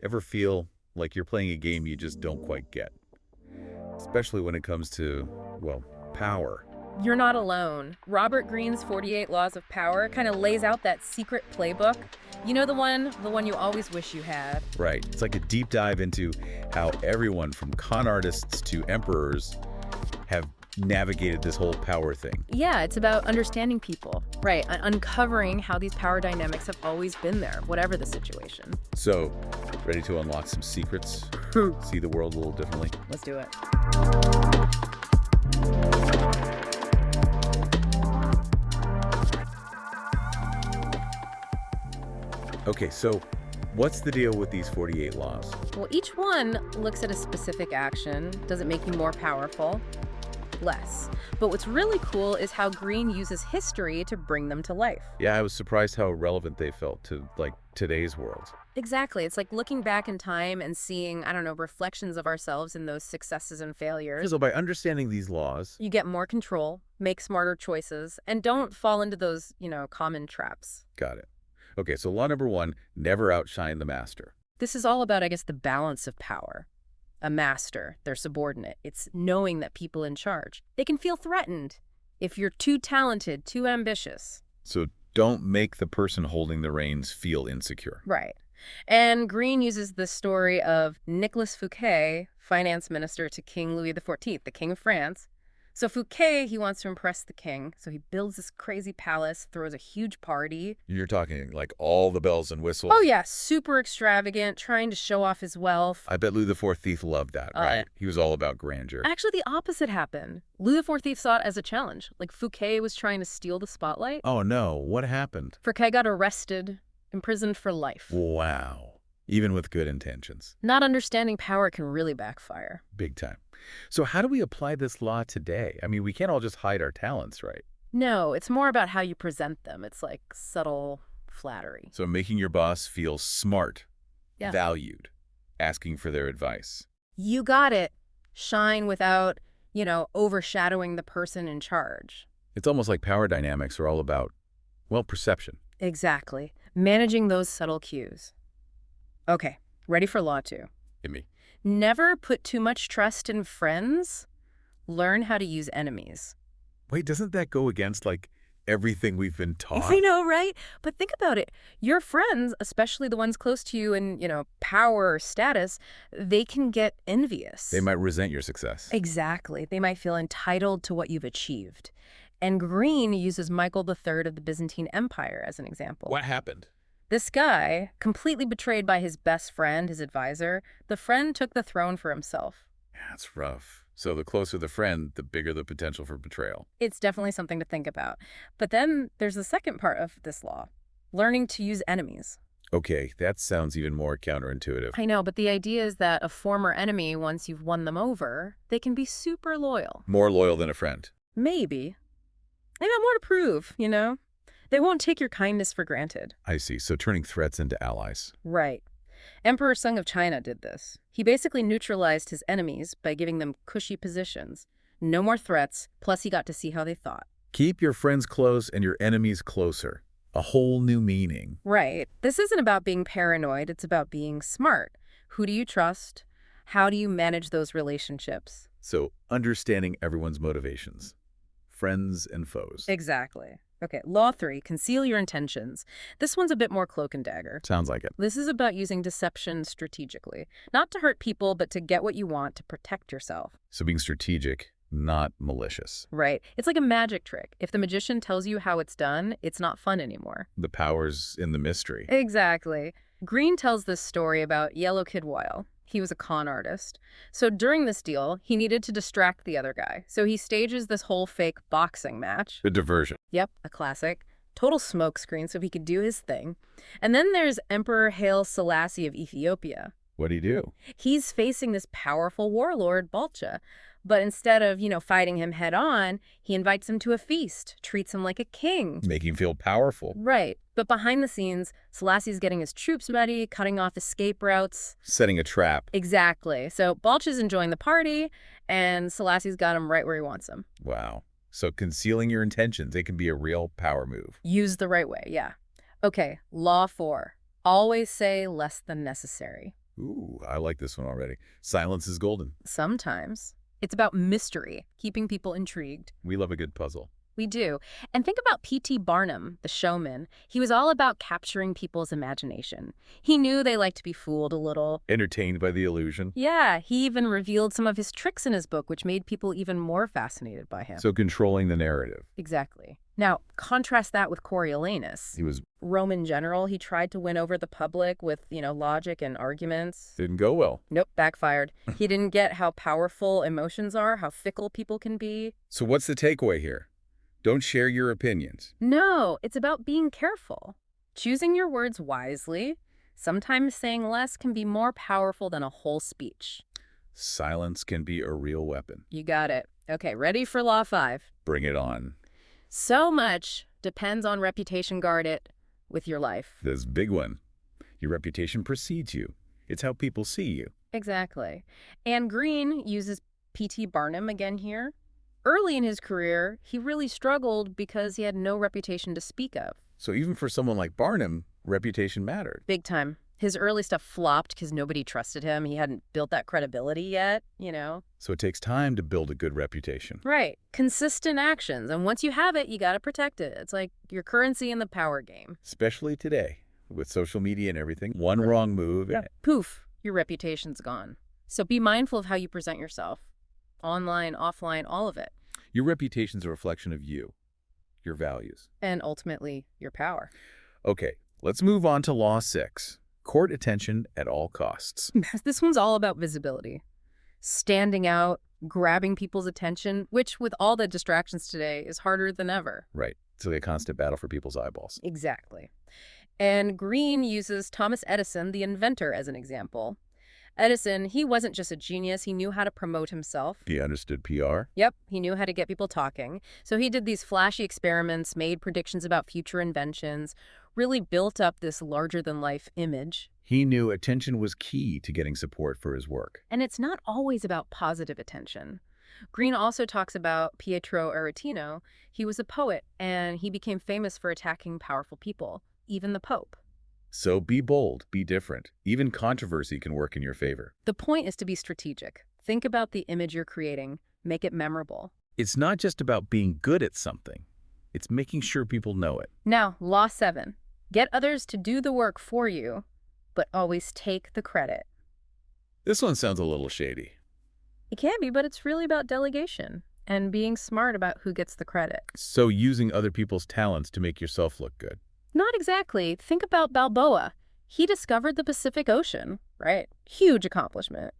Ever feel like you're playing a game you just don't quite get? Especially when it comes to, well, power. You're not alone. Robert Greene's 48 Laws of Power kind of lays out that secret playbook. You know the one you always wish you had. Right. It's like a deep dive into how everyone from con artists to emperors have navigated this whole power thing. Yeah, it's about understanding people. Right, uncovering how these power dynamics have always been there, whatever the situation. So, ready to unlock some secrets? See the world a little differently? Let's do it. Okay, so what's the deal with these 48 laws? Well, each one looks at a specific action. Does it make you more powerful? Less. But what's really cool is how Greene uses history to bring them to life. Yeah, I was surprised how relevant they felt to, like, today's world. Exactly. It's like looking back in time and seeing, I don't know, reflections of ourselves in those successes and failures. So by understanding these laws, You get more control, make smarter choices, and don't fall into those, common traps. got it. Okay, so law number one, never outshine the master. This is all about, I guess, the balance of power. A master, their subordinate. It's knowing that people in charge, they can feel threatened if you're too talented, too ambitious. So don't make the person holding the reins feel insecure. Right. And Greene uses the story of Nicolas Fouquet, finance minister to King Louis XIV, the King of France. So Fouquet, he wants to impress the king, so he builds this crazy palace, throws a huge party. You're talking like all the bells and whistles. Oh yeah, super extravagant, trying to show off his wealth. I bet Louis XIV loved that, right? He was all about grandeur. Actually, the opposite happened. Louis XIV saw it as a challenge. Like Fouquet was trying to steal the spotlight. Oh no, what happened? Fouquet got arrested, imprisoned for life. Wow. Even with good intentions. Not understanding power can really backfire. Big time. So how do we apply this law today? I mean, we can't all just hide our talents, right? No, it's more about how you present them. It's like subtle flattery. So making your boss feel smart, Yeah. valued, asking for their advice. You got it. Shine without, overshadowing the person in charge. It's almost like power dynamics are all about, well, perception. Exactly. Managing those subtle cues. Okay, ready for law two. Hit me. Never put too much trust in friends. Learn how to use enemies. Wait, doesn't that go against, like, everything we've been taught? I know, right? But think about it. Your friends, especially the ones close to you in, power or status, they can get envious. They might resent your success. Exactly. They might feel entitled to what you've achieved. And Greene uses Michael III of the Byzantine Empire as an example. What happened? This guy, completely betrayed by his best friend, his advisor, the friend took the throne for himself. Yeah, that's rough. So the closer the friend, the bigger the potential for betrayal. It's definitely something to think about. But then there's the second part of this law, learning to use enemies. Okay, that sounds even more counterintuitive. I know, but the idea is that a former enemy, once you've won them over, they can be super loyal. More loyal than a friend. Maybe. They got more to prove, They won't take your kindness for granted. I see. So turning threats into allies. Right. Emperor Sung of China did this. He basically neutralized his enemies by giving them cushy positions. No more threats, plus he got to see how they thought. Keep your friends close and your enemies closer. A whole new meaning. Right. This isn't about being paranoid, it's about being smart. Who do you trust? How do you manage those relationships? So understanding everyone's motivations. Friends and foes. Exactly. Okay, law 3, conceal your intentions. This one's a bit more cloak and dagger. Sounds like it. This is about using deception strategically. Not to hurt people, but to get what you want, to protect yourself. So being strategic, not malicious. Right. It's like a magic trick. If the magician tells you how it's done, it's not fun anymore. The power's in the mystery. Exactly. Greene tells this story about Yellow Kid Weil. He was a con artist. So during this deal, he needed to distract the other guy. So he stages this whole fake boxing match. A diversion. Yep, a classic. Total smokescreen so he could do his thing. And then there's Emperor Haile Selassie of Ethiopia. What'd he do? He's facing this powerful warlord, Balcha. But instead of, fighting him head on, he invites him to a feast, treats him like a king. Make him feel powerful. Right. But behind the scenes, Selassie's getting his troops ready, cutting off escape routes. Setting a trap. Exactly. So Balcha's enjoying the party, and Selassie's got him right where he wants him. Wow. So concealing your intentions, it can be a real power move. Used the right way, yeah. Okay, law 4. Always say less than necessary. Ooh, I like this one already. Silence is golden. Sometimes. It's about mystery, keeping people intrigued. We love a good puzzle. We do. And think about P.T. Barnum, the showman. He was all about capturing people's imagination. He knew they liked to be fooled a little. Entertained by the illusion. Yeah, he even revealed some of his tricks in his book, which made people even more fascinated by him. So controlling the narrative. Exactly. Now, contrast that with Coriolanus. He was Roman general. He tried to win over the public with, logic and arguments. didn't go well. Nope, backfired. He didn't get how powerful emotions are, how fickle people can be. So what's the takeaway here? Don't share your opinions. No, it's about being careful. Choosing your words wisely. Sometimes saying less can be more powerful than a whole speech. Silence can be a real weapon. You got it. Okay, ready for Law 5. Bring it on. So much depends on reputation. Guard it with your life. This big one. Your reputation precedes you. It's how people see you. Exactly. And Greene uses P.T. Barnum again here. Early in his career, he really struggled because he had no reputation to speak of. So even for someone like Barnum, reputation mattered. Big time. His early stuff flopped because nobody trusted him. He hadn't built that credibility yet, So it takes time to build a good reputation. Right. Consistent actions. And once you have it, you got to protect it. It's like your currency in the power game. Especially today, with social media and everything. One wrong move. Yeah. Poof, your reputation's gone. So be mindful of how you present yourself. Online, offline, all of it. Your reputation's a reflection of you, your values. And ultimately, your power. Okay, let's move on to Law 6. Court attention at all costs. This one's all about visibility. Standing out, grabbing people's attention, which with all the distractions today is harder than ever. Right. It's like a constant battle for people's eyeballs. Exactly. And Greene uses Thomas Edison, the inventor, as an example. Edison, he wasn't just a genius, he knew how to promote himself. He understood PR. Yep, he knew how to get people talking. So he did these flashy experiments, made predictions about future inventions, really built up this larger-than-life image. He knew attention was key to getting support for his work. And it's not always about positive attention. Greene also talks about Pietro Aretino. He was a poet, and he became famous for attacking powerful people, even the Pope. So be bold, be different. Even controversy can work in your favor. The point is to be strategic. Think about the image you're creating. Make it memorable. It's not just about being good at something. It's making sure people know it. Now, Law 7. Get others to do the work for you, but always take the credit. This one sounds a little shady. It can be, but it's really about delegation and being smart about who gets the credit. So using other people's talents to make yourself look good. Not exactly. Think about Balboa. He discovered the Pacific Ocean, right? Huge accomplishment.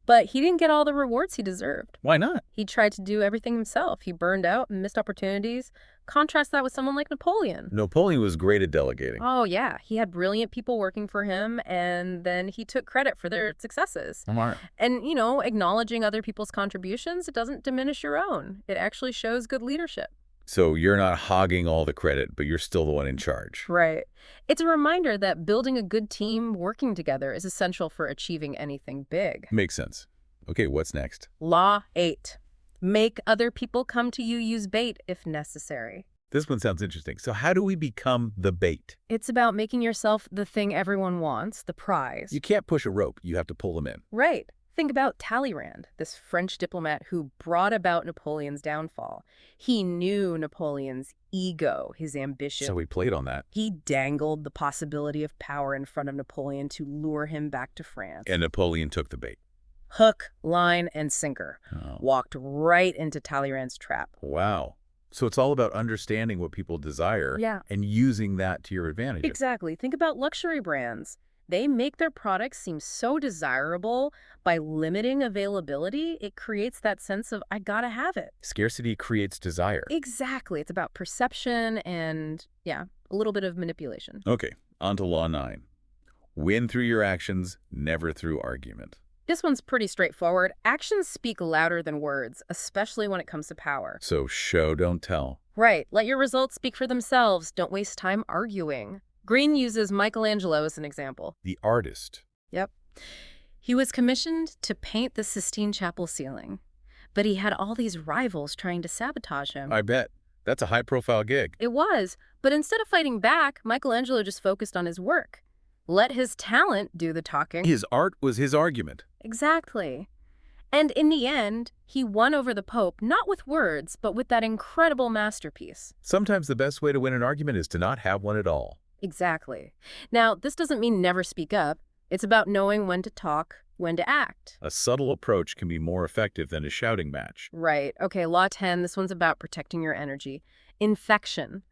But he didn't get all the rewards he deserved. Why not? He tried to do everything himself. He burned out and missed opportunities. Contrast that with someone like Napoleon. Napoleon was great at delegating. Oh, yeah. He had brilliant people working for him, and then he took credit for their successes. Smart. And, acknowledging other people's contributions, it doesn't diminish your own. It actually shows good leadership. So you're not hogging all the credit, but you're still the one in charge. Right. It's a reminder that building a good team working together is essential for achieving anything big. Makes sense. Okay, what's next? Law 8. Make other people come to you. Use bait if necessary. This one sounds interesting. So how do we become the bait? It's about making yourself the thing everyone wants, the prize. You can't push a rope. You have to pull them in. Right. Think about Talleyrand, this French diplomat who brought about Napoleon's downfall. He knew Napoleon's ego, his ambition. So he played on that. He dangled the possibility of power in front of Napoleon to lure him back to France. And Napoleon took the bait. Hook, line, and sinker. Oh. Walked right into Talleyrand's trap. Wow. So it's all about understanding what people desire and using that to your advantage. Exactly. Think about luxury brands. They make their products seem so desirable by limiting availability. It creates that sense of, I gotta have it. Scarcity creates desire. Exactly. It's about perception and, a little bit of manipulation. Okay, on to Law 9. Win through your actions, never through argument. This one's pretty straightforward. Actions speak louder than words, especially when it comes to power. So show, don't tell. Right. Let your results speak for themselves. Don't waste time arguing. Greene uses Michelangelo as an example. The artist. Yep. He was commissioned to paint the Sistine Chapel ceiling, but he had all these rivals trying to sabotage him. I bet. That's a high-profile gig. It was, but instead of fighting back, Michelangelo just focused on his work. Let his talent do the talking. His art was his argument. Exactly. And in the end, he won over the Pope, not with words, but with that incredible masterpiece. Sometimes the best way to win an argument is to not have one at all. Exactly. Now, this doesn't mean never speak up. It's about knowing when to talk, when to act. A subtle approach can be more effective than a shouting match. Right. Okay, Law 10, this one's about protecting your energy. Infection.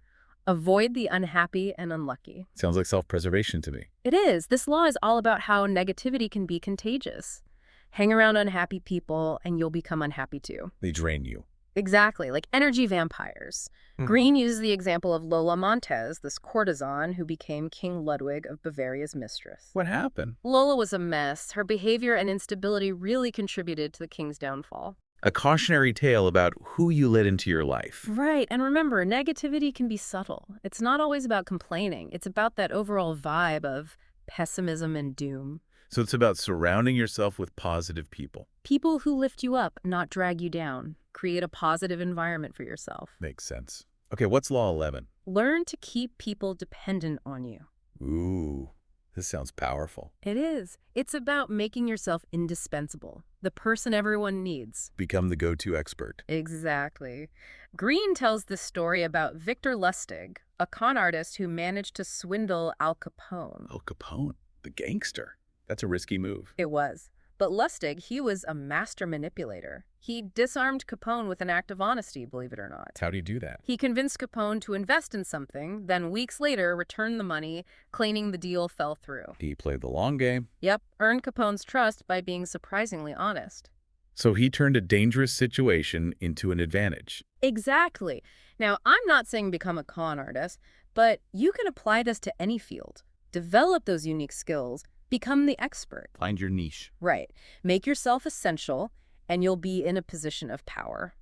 Avoid the unhappy and unlucky. Sounds like self-preservation to me. It is. This law is all about how negativity can be contagious. Hang around unhappy people and you'll become unhappy too. They drain you. Exactly, like energy vampires. Greene uses the example of Lola Montez, this courtesan who became King Ludwig of Bavaria's mistress. What happened? Lola was a mess. Her behavior and instability really contributed to the king's downfall. A cautionary tale about who you let into your life. Right, and remember, negativity can be subtle. It's not always about complaining. It's about that overall vibe of pessimism and doom. So it's about surrounding yourself with positive people. People who lift you up, not drag you down. Create a positive environment for yourself. Makes sense. Okay, what's Law 11? Learn to keep people dependent on you. Ooh, this sounds powerful. It is. It's about making yourself indispensable, the person everyone needs. Become the go-to expert. Exactly. Greene tells this story about Victor Lustig, a con artist who managed to swindle Al Capone. Al Capone, the gangster. That's a risky move. It was. But Lustig, he was a master manipulator. He disarmed Capone with an act of honesty, believe it or not. How do you do that? He convinced Capone to invest in something, then weeks later returned the money, claiming the deal fell through. He played the long game. Yep, earned Capone's trust by being surprisingly honest. So he turned a dangerous situation into an advantage. Exactly. Now, I'm not saying become a con artist, but you can apply this to any field. Develop those unique skills. Become the expert. Find your niche. Right. Make yourself essential, and you'll be in a position of power.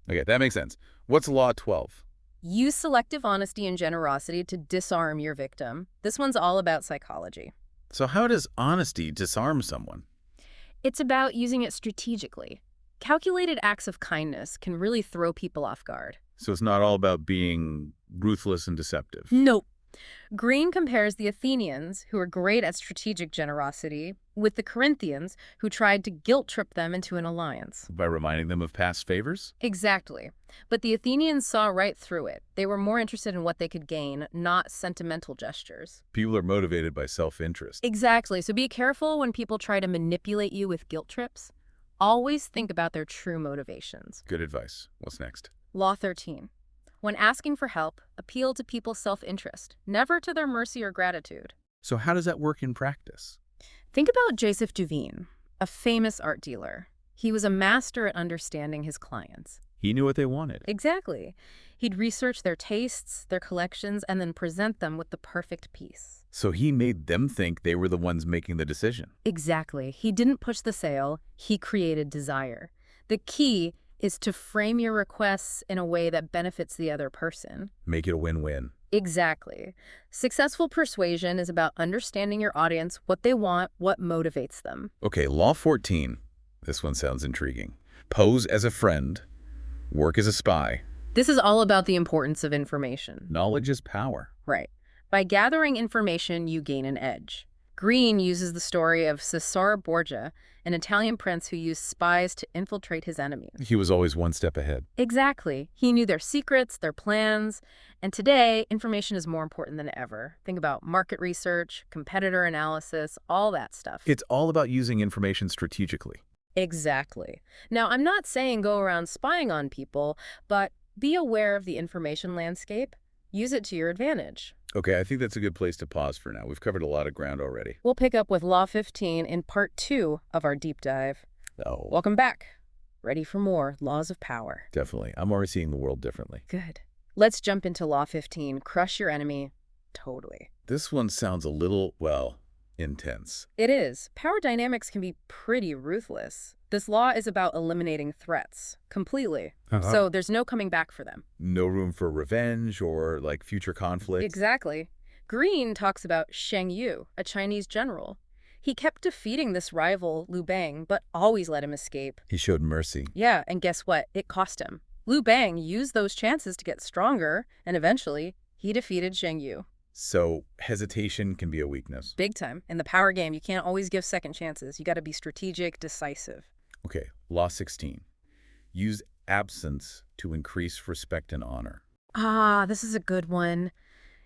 Okay, that makes sense. What's Law 12? Use selective honesty and generosity to disarm your victim. This one's all about psychology. So how does honesty disarm someone? It's about using it strategically. Calculated acts of kindness can really throw people off guard. So it's not all about being ruthless and deceptive. Nope. Greene compares the Athenians, who are great at strategic generosity, with the Corinthians, who tried to guilt-trip them into an alliance. By reminding them of past favors? Exactly. But the Athenians saw right through it. They were more interested in what they could gain, not sentimental gestures. People are motivated by self-interest. Exactly. So be careful when people try to manipulate you with guilt trips. Always think about their true motivations. Good advice. What's next? Law 13. When asking for help, appeal to people's self-interest, never to their mercy or gratitude. So how does that work in practice? Think about Joseph Duveen, a famous art dealer. He was a master at understanding his clients. He knew what they wanted. Exactly. He'd research their tastes, their collections, and then present them with the perfect piece. So he made them think they were the ones making the decision. Exactly. He didn't push the sale, he created desire. The key is to frame your requests in a way that benefits the other person. Make it a win-win. Exactly. Successful persuasion is about understanding your audience, what they want, what motivates them. Okay, Law 14. This one sounds intriguing. Pose as a friend. Work as a spy. This is all about the importance of information. Knowledge is power. Right. By gathering information, you gain an edge. Greene uses the story of Cesare Borgia, an Italian prince who used spies to infiltrate his enemies. He was always one step ahead. Exactly. He knew their secrets, their plans, and today, information is more important than ever. Think about market research, competitor analysis, all that stuff. It's all about using information strategically. Exactly. Now, I'm not saying go around spying on people, but be aware of the information landscape. Use it to your advantage. Okay, I think that's a good place to pause for now. We've covered a lot of ground already. We'll pick up with Law 15 in Part 2 of our deep dive. Oh, Welcome back. Ready for more Laws of Power. definitely. I'm already seeing the world differently. Good. Let's jump into Law 15. Crush your enemy. Totally. This one sounds a little, well, intense. It is. Power dynamics can be pretty ruthless. This law is about eliminating threats completely. So there's no coming back for them. No room for revenge or, like, future conflict. Exactly. Greene talks about Sheng Yu, a Chinese general. He kept defeating this rival, Liu Bang, but always let him escape. He showed mercy. Yeah, and guess what? It cost him. Liu Bang used those chances to get stronger, and eventually, he defeated Sheng Yu. So hesitation can be a weakness. Big time. In the power game, you can't always give second chances. You got to be strategic, decisive. Okay, Law 16. Use absence to increase respect and honor. Ah, this is a good one.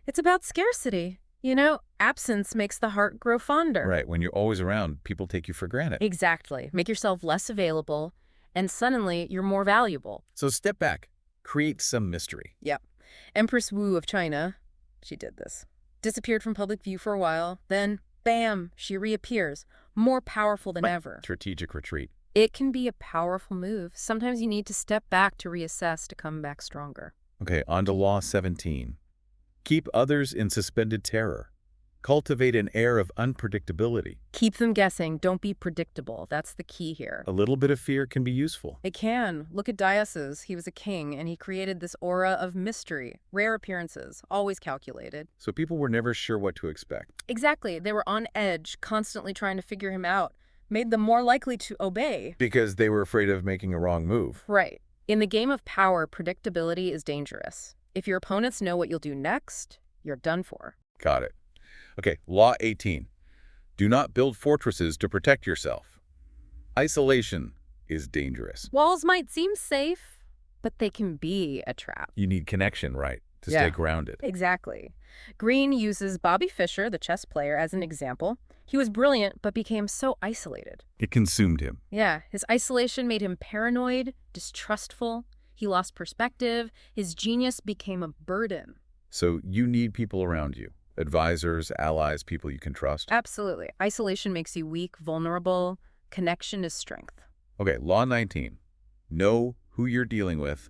It's about scarcity. You know, absence makes the heart grow fonder. Right, when you're always around, people take you for granted. Exactly. Make yourself less available, and suddenly you're more valuable. So step back. Create some mystery. Yep. Empress Wu of China, she did this. Disappeared from public view for a while, then, bam, she reappears, more powerful than ever. Strategic retreat. It can be a powerful move. Sometimes you need to step back to reassess to come back stronger. Okay, on to Law 17. Keep others in suspended terror. Cultivate an air of unpredictability. Keep them guessing. Don't be predictable. That's the key here. A little bit of fear can be useful. It can. Look at Dionysus. He was a king, and he created this aura of mystery. Rare appearances, always calculated. So people were never sure what to expect. Exactly. They were on edge, constantly trying to figure him out. Made them more likely to obey. Because they were afraid of making a wrong move. Right. In the game of power, predictability is dangerous. If your opponents know what you'll do next, you're done for. Got it. Okay, Law 18. Do not build fortresses to protect yourself. Isolation is dangerous. Walls might seem safe, but they can be a trap. You need connection, right, to stay grounded. Exactly. Greene uses Bobby Fischer, the chess player, as an example. He was brilliant, but became so isolated. It consumed him. Yeah, his isolation made him paranoid, distrustful. He lost perspective. His genius became a burden. So you need people around you. Advisors, allies, people you can trust. Absolutely. Isolation makes you weak, vulnerable. Connection is strength. Okay, Law 19. Know who you're dealing with.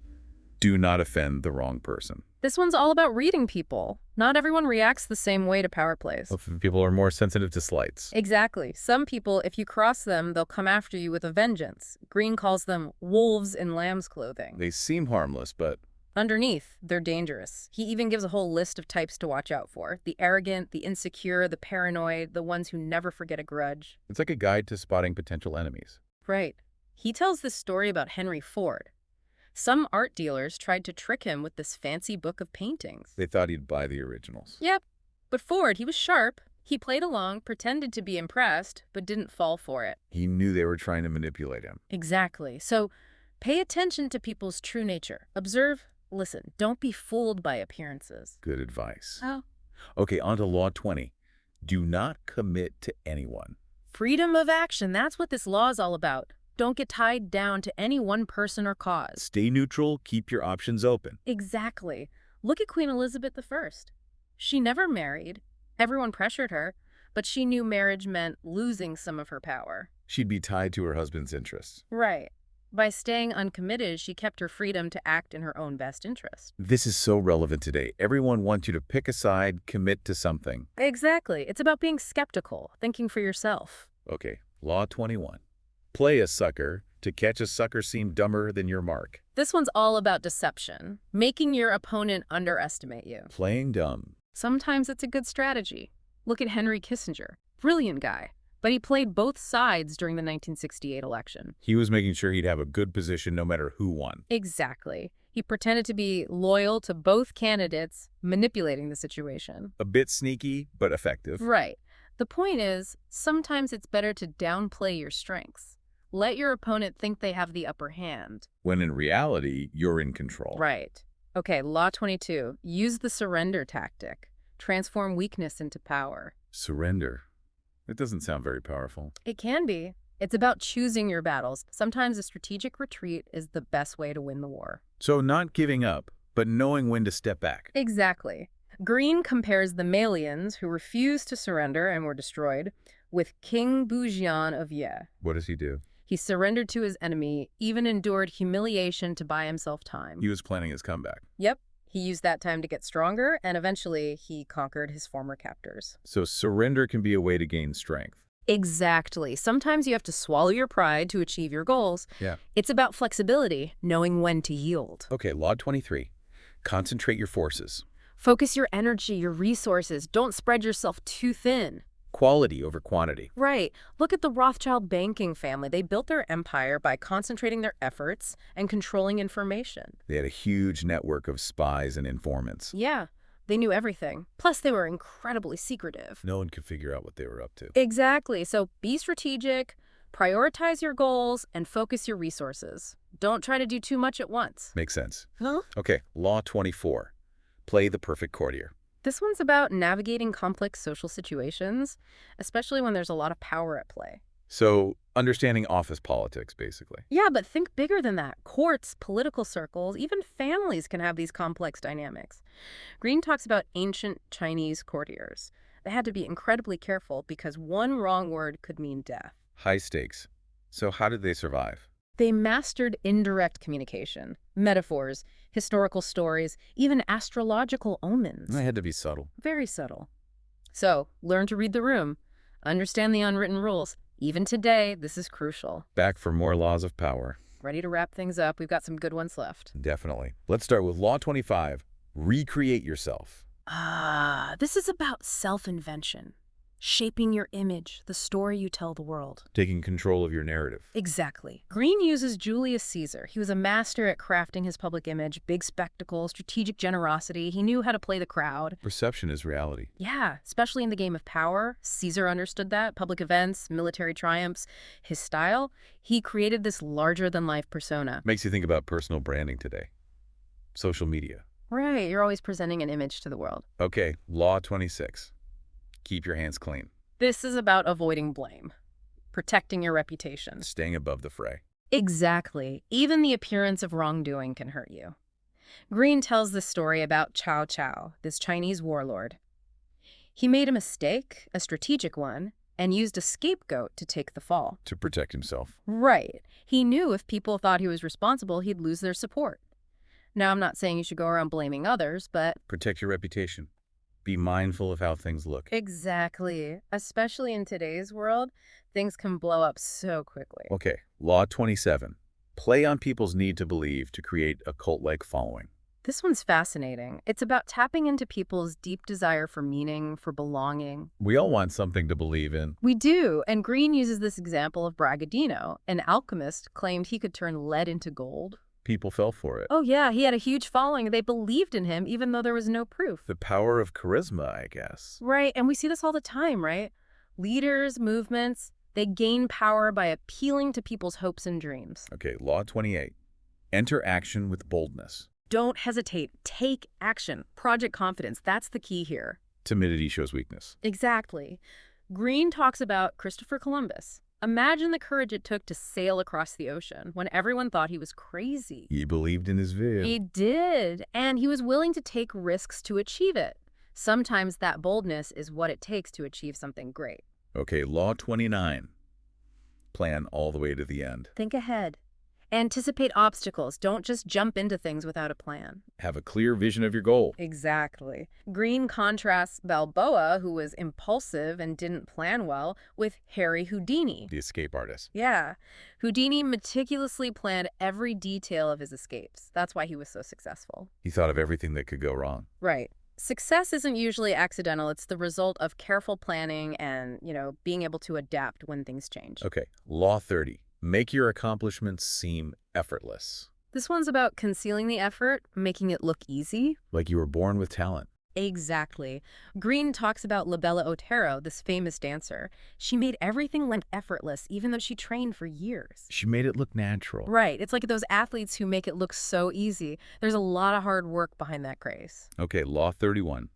Do not offend the wrong person. This one's all about reading people. Not everyone reacts the same way to power plays. People are more sensitive to slights. Exactly. Some people, if you cross them, they'll come after you with a vengeance. Greene calls them wolves in lamb's clothing. They seem harmless, but underneath, they're dangerous. He even gives a whole list of types to watch out for. The arrogant, the insecure, the paranoid, the ones who never forget a grudge. it's like a guide to spotting potential enemies. Right. He tells this story about Henry Ford. Some art dealers tried to trick him with this fancy book of paintings. They thought he'd buy the originals. Yep. But Ford, he was sharp. He played along, pretended to be impressed, but didn't fall for it. He knew they were trying to manipulate him. Exactly. So pay attention to people's true nature. Observe, listen. Don't be fooled by appearances. Good advice. Oh. Okay, on to Law 20. Do not commit to anyone. Freedom of action. That's what this law is all about. Don't get tied down to any one person or cause. Stay neutral, keep your options open. Exactly. Look at Queen Elizabeth I. She never married. Everyone pressured her, but she knew marriage meant losing some of her power. She'd be tied to her husband's interests. Right. By staying uncommitted, she kept her freedom to act in her own best interest. This is so relevant today. Everyone wants you to pick a side, commit to something. Exactly. It's about being skeptical, thinking for yourself. Okay, Law 21. Play a sucker to catch a sucker seem dumber than your mark. This one's all about deception, making your opponent underestimate you. Playing dumb. Sometimes it's a good strategy. Look at Henry Kissinger. Brilliant guy. But he played both sides during the 1968 election. He was making sure he'd have a good position no matter who won. Exactly. He pretended to be loyal to both candidates, manipulating the situation. A bit sneaky, but effective. Right. The point is, sometimes it's better to downplay your strengths. Let your opponent think they have the upper hand. When in reality, you're in control. Right. Okay, Law 22. Use the surrender tactic. Transform weakness into power. Surrender. It doesn't sound very powerful. It can be. It's about choosing your battles. Sometimes a strategic retreat is the best way to win the war. So not giving up, but knowing when to step back. Exactly. Greene compares the Malians, who refused to surrender and were destroyed, with King Boujian of Ye. What does he do? He surrendered to his enemy, even endured humiliation to buy himself time. He was planning his comeback. Yep. He used that time to get stronger, and eventually he conquered his former captors. So surrender can be a way to gain strength. Exactly. Sometimes you have to swallow your pride to achieve your goals. Yeah. It's about flexibility, knowing when to yield. Okay, Law 23. Concentrate your forces. Focus your energy, your resources. Don't spread yourself too thin. Quality over quantity. Right. Look at the Rothschild banking family. They built their empire by concentrating their efforts and controlling information. They had a huge network of spies and informants. Yeah. They knew everything. Plus, they were incredibly secretive. No one could figure out what they were up to. Exactly. So be strategic, prioritize your goals, and focus your resources. Don't try to do too much at once. Makes sense. Huh? Okay, Law 24. Play the perfect courtier. This one's about navigating complex social situations, especially when there's a lot of power at play. So, understanding office politics, basically. Yeah, but think bigger than that. Courts, political circles, even families can have these complex dynamics. Greene talks about ancient Chinese courtiers. They had to be incredibly careful because one wrong word could mean death. High stakes. So how did they survive? They mastered indirect communication, metaphors, historical stories, even astrological omens. They had to be subtle. Very subtle. So, learn to read the room. Understand the unwritten rules. Even today, this is crucial. Back for more laws of power. Ready to wrap things up? We've got some good ones left. Definitely. Let's start with Law 25. Recreate yourself. This is about self-invention. Shaping your image, the story you tell the world. Taking control of your narrative. Exactly. Greene uses Julius Caesar. He was a master at crafting his public image, big spectacle, strategic generosity. He knew how to play the crowd. Perception is reality. Yeah, especially in the game of power. Caesar understood that. Public events, military triumphs. His style, he created this larger-than-life persona. Makes you think about personal branding today. Social media. Right, you're always presenting an image to the world. Okay, Law 26. Keep your hands clean. This is about avoiding blame, protecting your reputation. Staying above the fray. Exactly. Even the appearance of wrongdoing can hurt you. Greene tells this story about Cao Cao, this Chinese warlord. He made a mistake, a strategic one, and used a scapegoat to take the fall. To protect himself. Right. He knew if people thought he was responsible, he'd lose their support. Now, I'm not saying you should go around blaming others, but... Protect your reputation. Be mindful of how things look. Exactly. Especially in today's world, things can blow up so quickly. Okay, Law 27. Play on people's need to believe to create a cult-like following. This one's fascinating. It's about tapping into people's deep desire for meaning, for belonging. We all want something to believe in. We do, and Greene uses this example of Bragadino. An alchemist claimed he could turn lead into gold. People fell for it. Oh yeah, he had a huge following. They believed in him even though there was no proof. The power of charisma, I guess. Right, and we see this all the time, right? Leaders, movements, they gain power by appealing to people's hopes and dreams. Okay, Law 28. Enter action with boldness. Don't hesitate. Take action. Project confidence. That's the key here. Timidity shows weakness. Exactly. Greene talks about Christopher Columbus. Imagine the courage it took to sail across the ocean when everyone thought he was crazy. He believed in his vision. He did, and he was willing to take risks to achieve it. Sometimes that boldness is what it takes to achieve something great. Okay, Law 29. Plan all the way to the end. Think ahead. Anticipate obstacles. Don't just jump into things without a plan. Have a clear vision of your goal. Exactly. Greene contrasts Balboa, who was impulsive and didn't plan well, with Harry Houdini. The escape artist. Yeah. Houdini meticulously planned every detail of his escapes. That's why he was so successful. He thought of everything that could go wrong. Right. Success isn't usually accidental. It's the result of careful planning and, being able to adapt when things change. Okay, Law 30. Make your accomplishments seem effortless. This one's about concealing the effort, making it look easy. Like you were born with talent. Exactly. Greene talks about La Bella Otero, this famous dancer. She made everything look effortless, even though she trained for years. She made it look natural. Right. It's like those athletes who make it look so easy. There's a lot of hard work behind that grace. Okay, Law 31.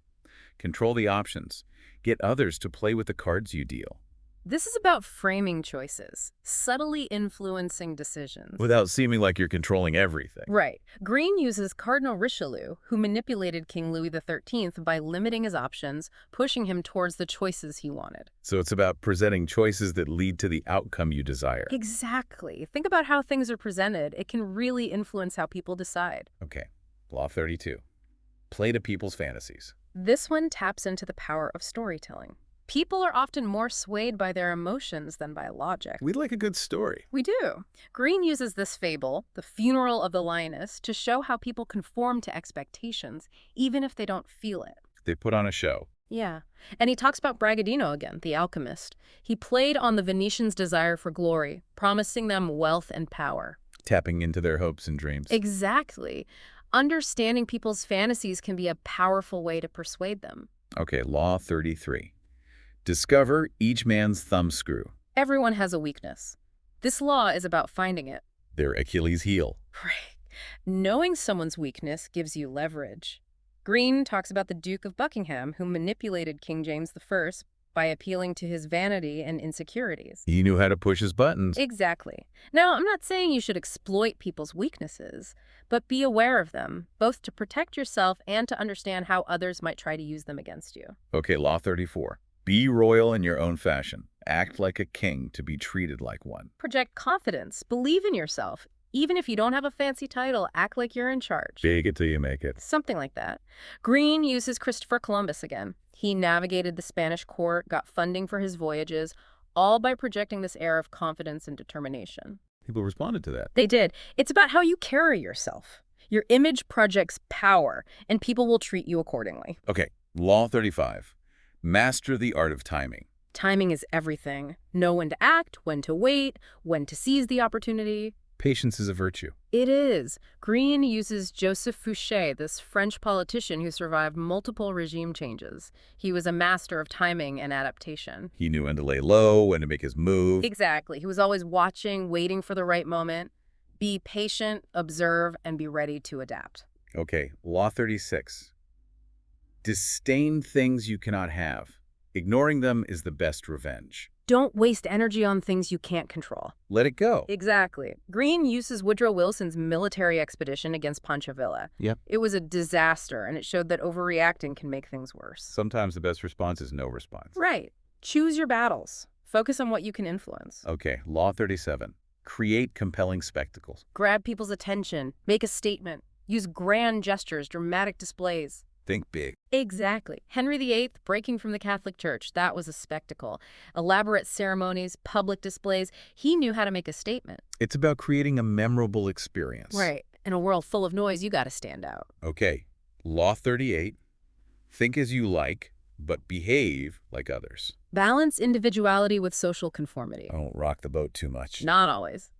Control the options. Get others to play with the cards you deal. This is about framing choices, subtly influencing decisions. Without seeming like you're controlling everything. Right. Greene uses Cardinal Richelieu, who manipulated King Louis XIII by limiting his options, pushing him towards the choices he wanted. So it's about presenting choices that lead to the outcome you desire. Exactly. Think about how things are presented. It can really influence how people decide. Okay, Law 32. Play to people's fantasies. This one taps into the power of storytelling. People are often more swayed by their emotions than by logic. We'd like a good story. We do. Greene uses this fable, The Funeral of the Lioness, to show how people conform to expectations, even if they don't feel it. They put on a show. Yeah. And he talks about Bragadino again, the alchemist. He played on the Venetians' desire for glory, promising them wealth and power. Tapping into their hopes and dreams. Exactly. Understanding people's fantasies can be a powerful way to persuade them. Okay, Law 33. Discover each man's thumbscrew, Everyone has a weakness. This law is about finding it. their Achilles heel. Right. Knowing someone's weakness gives you leverage. Greene talks about the Duke of Buckingham, who manipulated King James I by appealing to his vanity and insecurities. He knew how to push his buttons. Exactly. Now, I'm not saying you should exploit people's weaknesses, but be aware of them, both to protect yourself and to understand how others might try to use them against you. Okay, Law 34. Be royal in your own fashion. Act like a king to be treated like one. Project confidence. Believe in yourself. Even if you don't have a fancy title, act like you're in charge. Fake it till you make it. Something like that. Greene uses Christopher Columbus again. He navigated the Spanish court, got funding for his voyages, all by projecting this air of confidence and determination. People responded to that. They did. It's about how you carry yourself. Your image projects power, and people will treat you accordingly. Okay, Law 35. Master the art of timing. Timing is everything. Know when to act, when to wait, when to seize the opportunity. Patience is a virtue. It is. Greene uses Joseph Fouché, this French politician who survived multiple regime changes. He was a master of timing and adaptation. He knew when to lay low, when to make his move. Exactly. He was always watching, waiting for the right moment. Be patient, observe, and be ready to adapt. Okay, Law 36. Disdain things you cannot have. Ignoring them is the best revenge. Don't waste energy on things you can't control. Let it go. Exactly. Greene uses Woodrow Wilson's military expedition against Pancho Villa. Yep. It was a disaster, and it showed that overreacting can make things worse. Sometimes the best response is no response. Right. Choose your battles. Focus on what you can influence. Okay, Law 37. Create compelling spectacles. Grab people's attention. Make a statement. Use grand gestures, dramatic displays. Think big. Exactly. Henry VIII breaking from the Catholic Church. That was a spectacle. Elaborate ceremonies, public displays. He knew how to make a statement. It's about creating a memorable experience. Right. In a world full of noise, you got to stand out. Okay, Law 38. Think as you like, but behave like others. Balance individuality with social conformity. Don't rock the boat too much. Not always.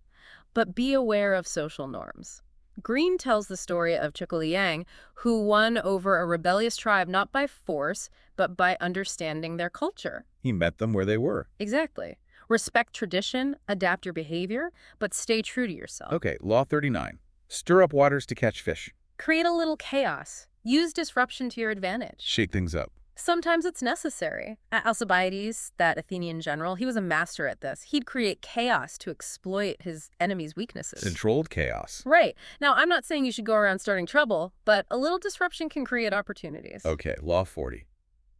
But be aware of social norms. Greene tells the story of Yang, who won over a rebellious tribe not by force, but by understanding their culture. He met them where they were. Exactly. Respect tradition, adapt your behavior, but stay true to yourself. Okay, Law 39. Stir up waters to catch fish. Create a little chaos. Use disruption to your advantage. Shake things up. Sometimes it's necessary. Alcibiades, that Athenian general, he was a master at this. He'd create chaos to exploit his enemy's weaknesses. Controlled chaos. Right. Now, I'm not saying you should go around starting trouble, but a little disruption can create opportunities. Okay, Law 40.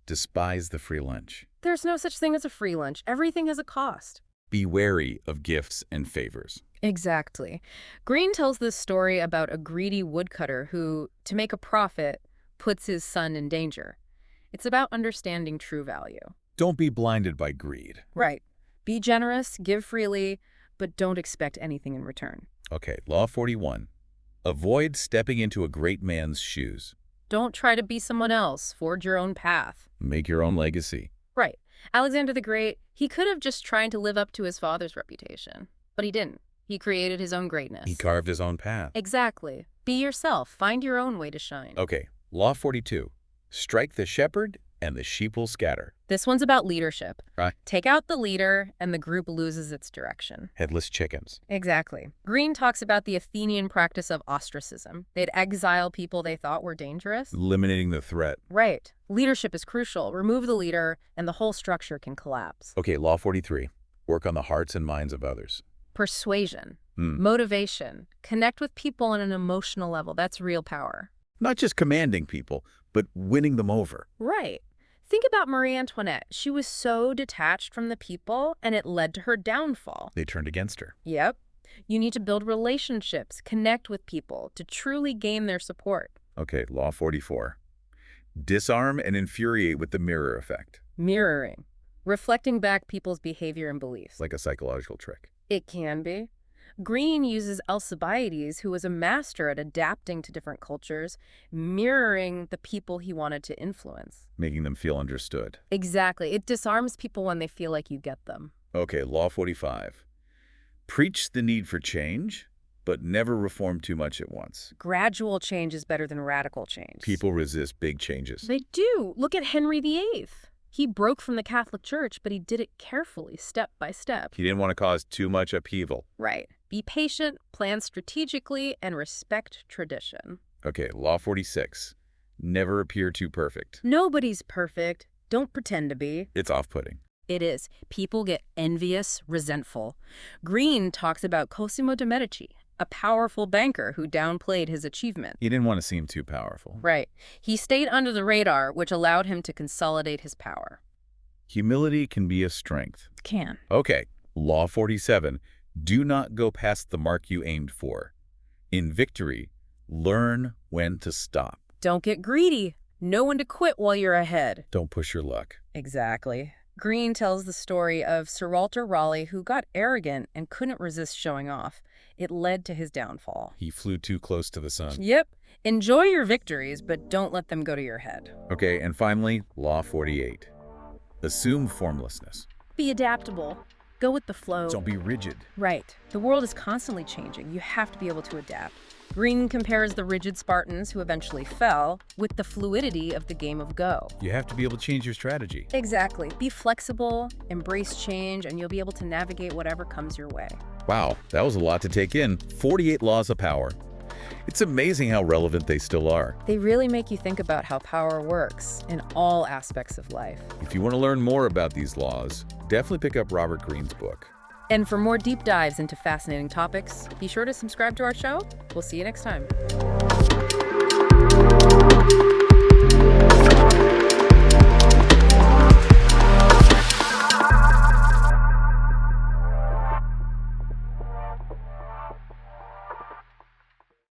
Despise the free lunch. There's no such thing as a free lunch. Everything has a cost. Be wary of gifts and favors. Exactly. Greene tells this story about a greedy woodcutter who, to make a profit, puts his son in danger. It's about understanding true value. Don't be blinded by greed. Right. Be generous, give freely, but don't expect anything in return. Okay, Law 41. Avoid stepping into a great man's shoes. Don't try to be someone else. Forge your own path. Make your own legacy. Right. Alexander the Great, he could have just tried to live up to his father's reputation, but he didn't. He created his own greatness. He carved his own path. Exactly. Be yourself. Find your own way to shine. Okay, Law 42. Strike the shepherd and the sheep will scatter. This one's about leadership. Right. Take out the leader and the group loses its direction. Headless chickens. Exactly. Greene talks about the Athenian practice of ostracism. They'd exile people they thought were dangerous. Eliminating the threat. Right. Leadership is crucial. Remove the leader and the whole structure can collapse. Okay, Law 43. Work on the hearts and minds of others. Persuasion. Motivation. Connect with people on an emotional level. That's real power. Not just commanding people, but winning them over. Right. Think about Marie Antoinette. She was so detached from the people, and it led to her downfall. They turned against her. Yep. You need to build relationships, connect with people to truly gain their support. Okay, Law 44. Disarm and infuriate with the mirror effect. Mirroring. Reflecting back people's behavior and beliefs. Like a psychological trick. It can be. Greene uses Alcibiades, who was a master at adapting to different cultures, mirroring the people he wanted to influence. Making them feel understood. Exactly. It disarms people when they feel like you get them. Okay, Law 45. Preach the need for change, but never reform too much at once. Gradual change is better than radical change. People resist big changes. They do. Look at Henry VIII. He broke from the Catholic Church, but he did it carefully, step by step. He didn't want to cause too much upheaval. Right. Be patient, plan strategically, and respect tradition. Okay, Law 46. Never appear too perfect. Nobody's perfect. Don't pretend to be. It's off-putting. It is. People get envious, resentful. Greene talks about Cosimo de' Medici, a powerful banker who downplayed his achievement. He didn't want to seem too powerful. Right. He stayed under the radar, which allowed him to consolidate his power. Humility can be a strength. Can. Okay, Law 47. Do not go past the mark you aimed for. In victory, learn when to stop. Don't get greedy. Know when to quit while you're ahead. Don't push your luck. Exactly. Greene tells the story of Sir Walter Raleigh, who got arrogant and couldn't resist showing off. It led to his downfall. He flew too close to the sun. Yep. Enjoy your victories, but don't let them go to your head. Okay, and finally, Law 48. Assume formlessness. Be adaptable. Go with the flow. Don't be rigid. Right. The world is constantly changing. You have to be able to adapt. Greene compares the rigid Spartans, who eventually fell, with the fluidity of the game of Go. You have to be able to change your strategy. Exactly. Be flexible, embrace change, and you'll be able to navigate whatever comes your way. Wow, that was a lot to take in. 48 laws of power. It's amazing how relevant they still are. They really make you think about how power works in all aspects of life. If you want to learn more about these laws, definitely pick up Robert Greene's book. And for more deep dives into fascinating topics, be sure to subscribe to our show. We'll see you next time.